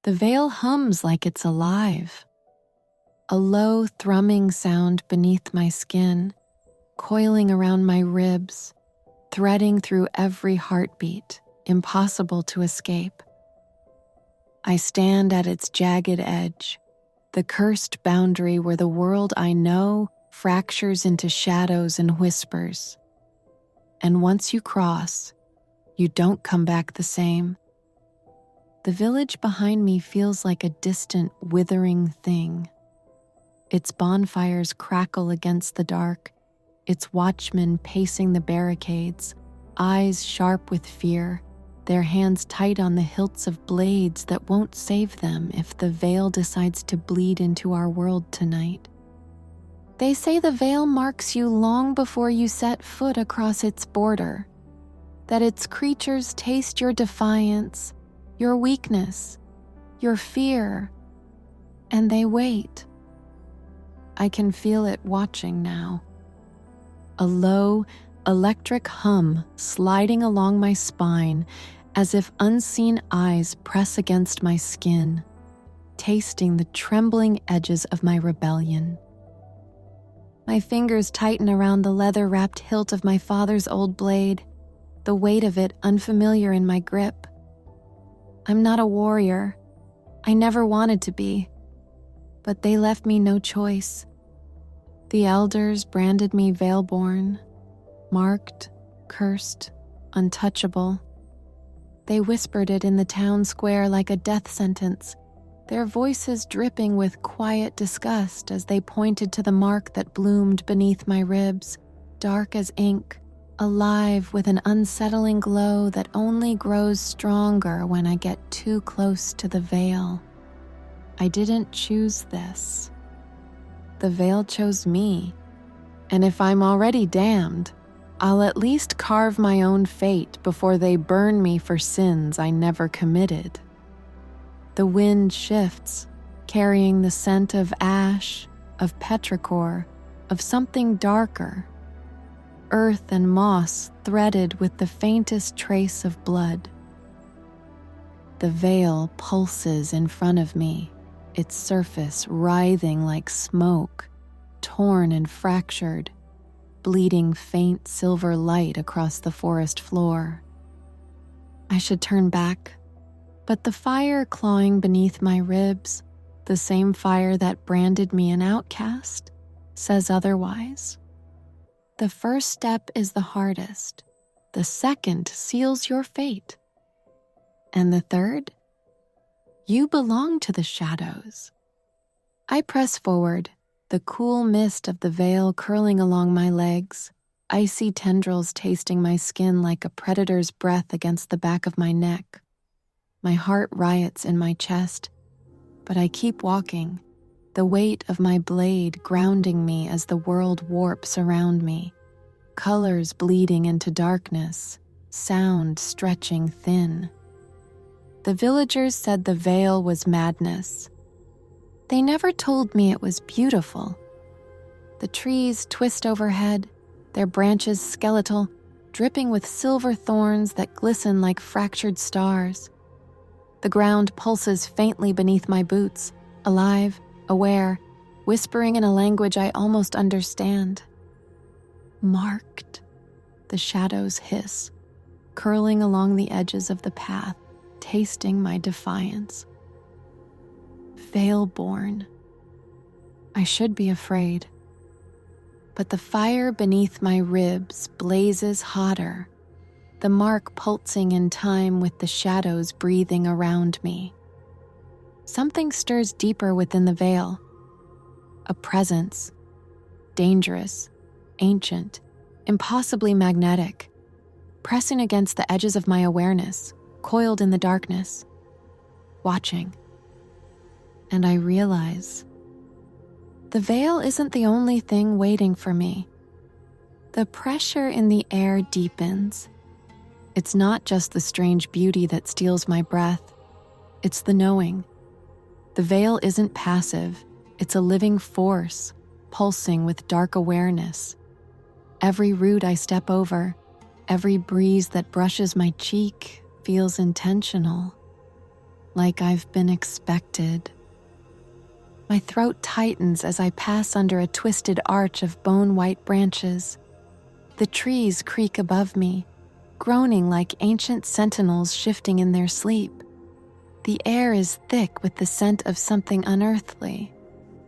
The veil hums like it's alive. A low thrumming sound beneath my skin, coiling around my ribs, threading through every heartbeat, impossible to escape. I stand at its jagged edge, the cursed boundary where the world I know fractures into shadows and whispers. And once you cross, you don't come back the same. The village behind me feels like a distant, withering thing. Its bonfires crackle against the dark, its watchmen pacing the barricades, eyes sharp with fear, their hands tight on the hilts of blades that won't save them if the veil decides to bleed into our world tonight. They say the veil marks you long before you set foot across its border, that its creatures taste your defiance, your weakness, your fear, and they wait. I can feel it watching now. A low, electric hum sliding along my spine as if unseen eyes press against my skin, tasting the trembling edges of my rebellion. My fingers tighten around the leather-wrapped hilt of my father's old blade, the weight of it unfamiliar in my grip. I'm not a warrior. I never wanted to be. But they left me no choice. The elders branded me Veilborne, marked, cursed, untouchable. They whispered it in the town square like a death sentence, their voices dripping with quiet disgust as they pointed to the mark that bloomed beneath my ribs, dark as ink, alive with an unsettling glow that only grows stronger when I get too close to the veil. I didn't choose this. The veil chose me, and if I'm already damned, I'll at least carve my own fate before they burn me for sins I never committed. The wind shifts, carrying the scent of ash, of petrichor, of something darker. Earth and moss threaded with the faintest trace of blood. The veil pulses in front of me, its surface writhing like smoke, torn and fractured, bleeding faint silver light across the forest floor. I should turn back, but the fire clawing beneath my ribs, the same fire that branded me an outcast, says otherwise. The first step is the hardest. The second seals your fate. And the third? You belong to the shadows. I press forward, the cool mist of the veil curling along my legs, icy tendrils tasting my skin like a predator's breath against the back of my neck. My heart riots in my chest, but I keep walking, the weight of my blade grounding me as the world warps around me, colors bleeding into darkness, sound stretching thin. The villagers said the veil was madness. They never told me it was beautiful. The trees twist overhead, their branches skeletal, dripping with silver thorns that glisten like fractured stars. The ground pulses faintly beneath my boots, alive, aware, whispering in a language I almost understand. Marked, the shadows hiss, curling along the edges of the path, tasting my defiance. Veilborne. I should be afraid. But the fire beneath my ribs blazes hotter, the mark pulsing in time with the shadows breathing around me. Something stirs deeper within the veil. A presence, dangerous, ancient, impossibly magnetic, pressing against the edges of my awareness, coiled in the darkness, watching. And I realize the veil isn't the only thing waiting for me. The pressure in the air deepens. It's not just the strange beauty that steals my breath. It's the knowing. The veil isn't passive. It's a living force, pulsing with dark awareness. Every root I step over, every breeze that brushes my cheek feels intentional. like I've been expected. My throat tightens as I pass under a twisted arch of bone-white branches. The trees creak above me, groaning like ancient sentinels shifting in their sleep. The air is thick with the scent of something unearthly,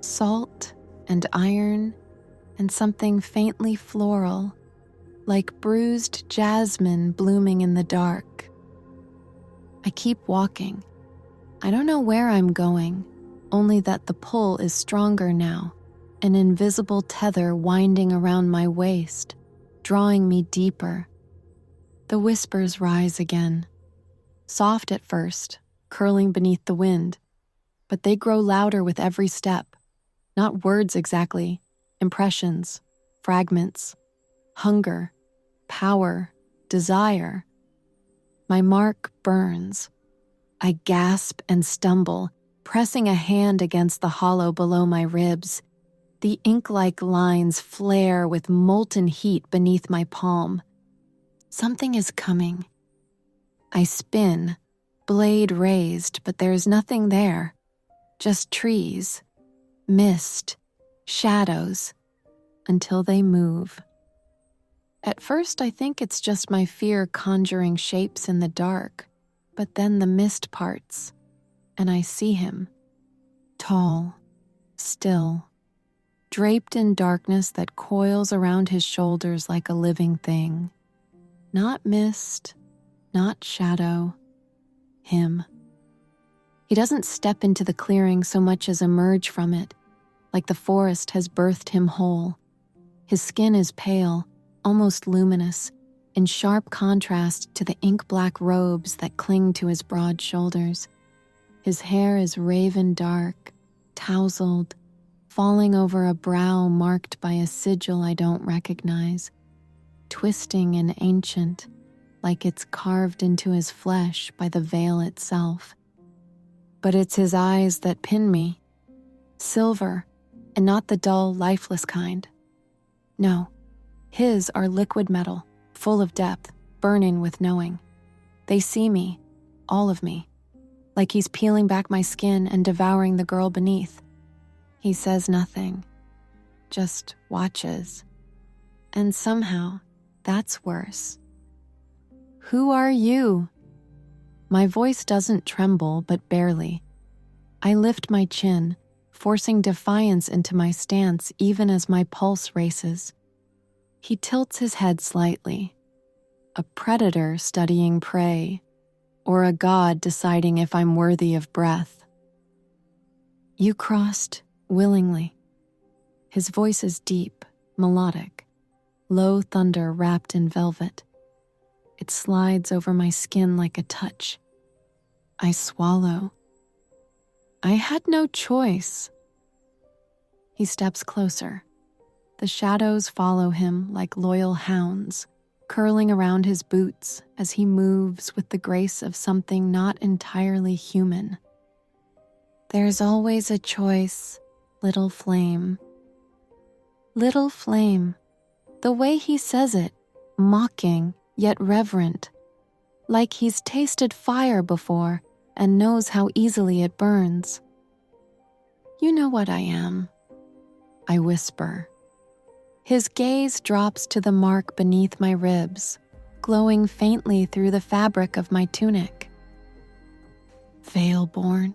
salt and iron and something faintly floral, like bruised jasmine blooming in the dark. I keep walking. I don't know where I'm going, only that the pull is stronger now, an invisible tether winding around my waist, drawing me deeper. The whispers rise again, soft at first, curling beneath the wind, but they grow louder with every step. Not words exactly, impressions, fragments, hunger, power, desire. My mark burns. I gasp and stumble, pressing a hand against the hollow below my ribs. The ink-like lines flare with molten heat beneath my palm. Something is coming. I spin, blade raised, but there's nothing there. Just trees, mist, shadows, until they move. At first, I think it's just my fear conjuring shapes in the dark, but then the mist parts, and I see him. Tall, still, draped in darkness that coils around his shoulders like a living thing. Not mist, not shadow, him. He doesn't step into the clearing so much as emerge from it, like the forest has birthed him whole. His skin is pale, almost luminous, in sharp contrast to the ink-black robes that cling to his broad shoulders. His hair is raven dark, tousled, falling over a brow marked by a sigil I don't recognize, twisting and ancient, like it's carved into his flesh by the veil itself. But it's his eyes that pin me, silver, and not the dull, lifeless kind. No, his are liquid metal, full of depth, burning with knowing. They see me, all of me, like he's peeling back my skin and devouring the girl beneath. He says nothing, just watches. And somehow, that's worse. Who are you? My voice doesn't tremble, but barely. I lift my chin, forcing defiance into my stance even as my pulse races. He tilts his head slightly. A predator studying prey, or a god deciding if I'm worthy of breath. You crossed willingly. His voice is deep, melodic, low thunder wrapped in velvet. It slides over my skin like a touch. I swallow. I had no choice. He steps closer. The shadows follow him like loyal hounds, curling around his boots as he moves with the grace of something not entirely human. There's always a choice, little flame. Little flame. The way he says it, mocking yet reverent, like he's tasted fire before and knows how easily it burns. You know what I am, I whisper. His gaze drops to the mark beneath my ribs, glowing faintly through the fabric of my tunic. Veilborne,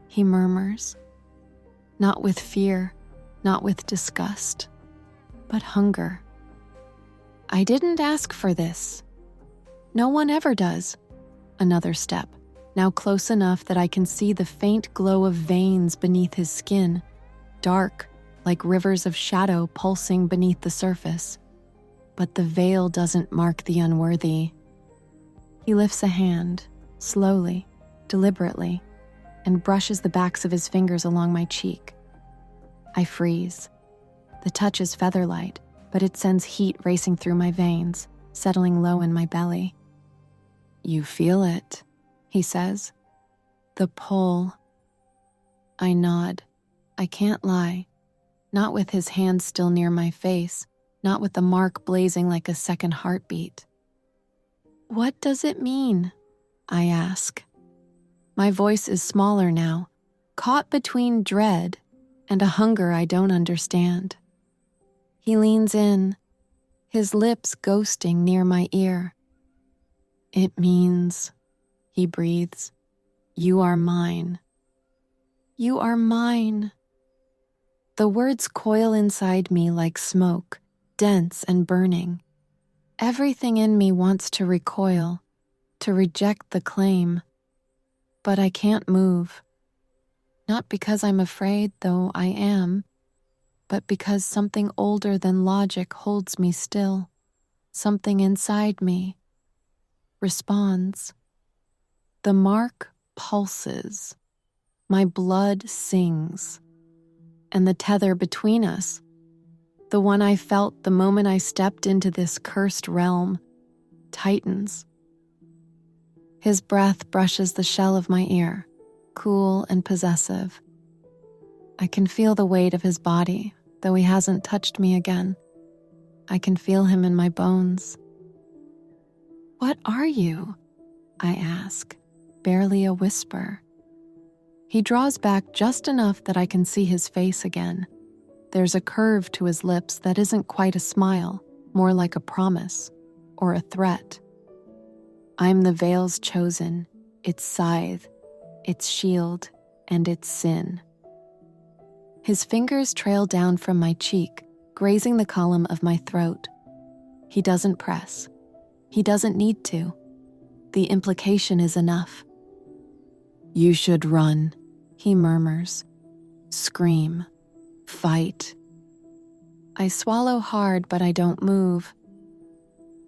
he murmurs, not with fear, not with disgust, but hunger. I didn't ask for this. No one ever does. Another step, now close enough that I can see the faint glow of veins beneath his skin, dark, like rivers of shadow pulsing beneath the surface. But the veil doesn't mark the unworthy. He lifts a hand, slowly, deliberately, and brushes the backs of his fingers along my cheek. I freeze. The touch is feather-light, but it sends heat racing through my veins, settling low in my belly. You feel it, he says. The pull. I nod. I can't lie. Not with his hand still near my face, not with the mark blazing like a second heartbeat. What does it mean? I ask. My voice is smaller now, caught between dread and a hunger I don't understand. He leans in, his lips ghosting near my ear. "It means," he breathes, "you are mine. You are mine." The words coil inside me like smoke, dense and burning. Everything in me wants to recoil, to reject the claim. But I can't move. Not because I'm afraid, though I am, but because something older than logic holds me still. Something inside me responds. The mark pulses. My blood sings. And the tether between us, the one I felt the moment I stepped into this cursed realm, tightens. His breath brushes the shell of my ear, cool and possessive. I can feel the weight of his body, though he hasn't touched me again. I can feel him in my bones. "What are you?" I ask, barely a whisper. He draws back just enough that I can see his face again. There's a curve to his lips that isn't quite a smile, more like a promise or a threat. I'm the Veil's chosen, its scythe, its shield, and its sin. His fingers trail down from my cheek, grazing the column of my throat. He doesn't press. He doesn't need to. The implication is enough. "You should run," he murmurs. "Scream. Fight." I swallow hard, but I don't move.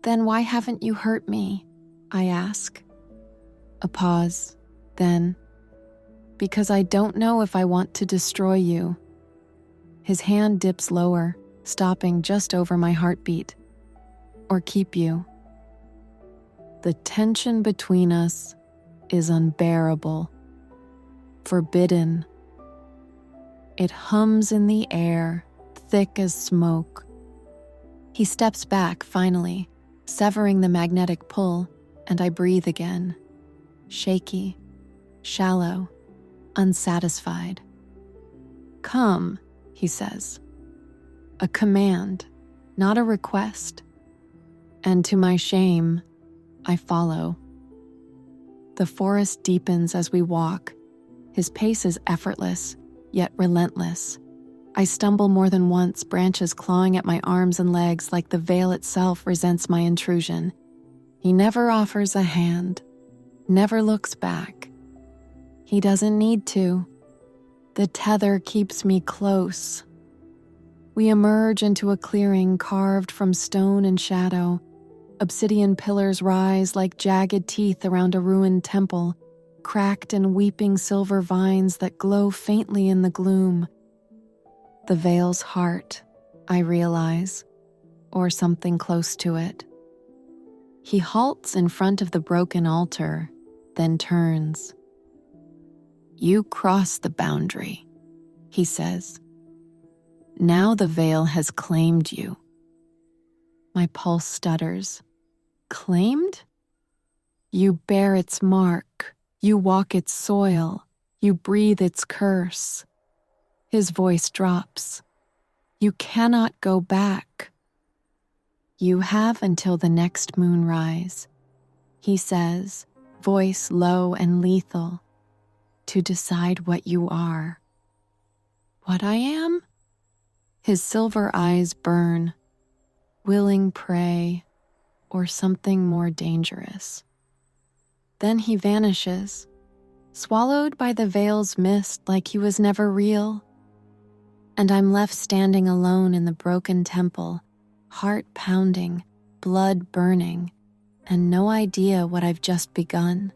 "Then why haven't you hurt me?" I ask. A pause, then, "Because I don't know if I want to destroy you." His hand dips lower, stopping just over my heartbeat. "Or keep you." The tension between us is unbearable, forbidden. It hums in the air, thick as smoke. He steps back finally, severing the magnetic pull, and I breathe again. Shaky, shallow, unsatisfied. "Come," he says. A command, not a request. And to my shame, I follow. The forest deepens as we walk. His pace is effortless, yet relentless. I stumble more than once, branches clawing at my arms and legs like the veil itself resents my intrusion. He never offers a hand, never looks back. He doesn't need to. The tether keeps me close. We emerge into a clearing carved from stone and shadow. Obsidian pillars rise like jagged teeth around a ruined temple, cracked and weeping silver vines that glow faintly in the gloom. The Veil's heart, I realize, or something close to it. He halts in front of the broken altar, then turns. "You cross the boundary," he says. "Now the Veil has claimed you." My pulse stutters. Claimed? "You bear its mark. You walk its soil. You breathe its curse." His voice drops. "You cannot go back." "You have until the next moonrise," he says, voice low and lethal, "to decide what you are." What I am? His silver eyes burn. Willing prey, or something more dangerous. Then he vanishes, swallowed by the Veil's mist like he was never real. And I'm left standing alone in the broken temple, heart pounding, blood burning, and no idea what I've just begun.